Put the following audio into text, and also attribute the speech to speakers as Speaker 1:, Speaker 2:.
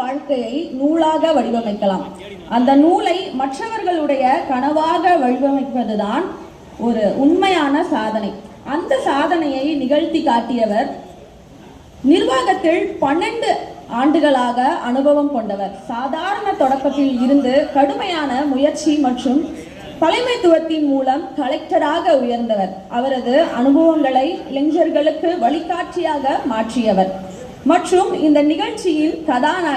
Speaker 1: வாழ்க்கையை நூலாக வடிவமைக்கலாம். அந்த நூலை மற்றவர்களுடைய கனவாக வடிவமைப்பதுதான் ஒரு உண்மையான சாதனை. அந்த சாதனையை நிகழ்த்தி காட்டியவர் நிர்வாகத்தில் 12 ஆண்டுகளாக அனுபவம் கொண்டவர். சாதாரண தொடக்கத்தில் இருந்து கடுமையான முயற்சி மற்றும் தலைமைத்துவத்தின் மூலம் கலெக்டராக உயர்ந்தவர். அவரது அனுபவங்களை இளைஞர்களுக்கு வழிகாட்டியாக மாற்றியவர் மற்றும் இந்த நிகழ்ச்சியின் கதாநாயகர்.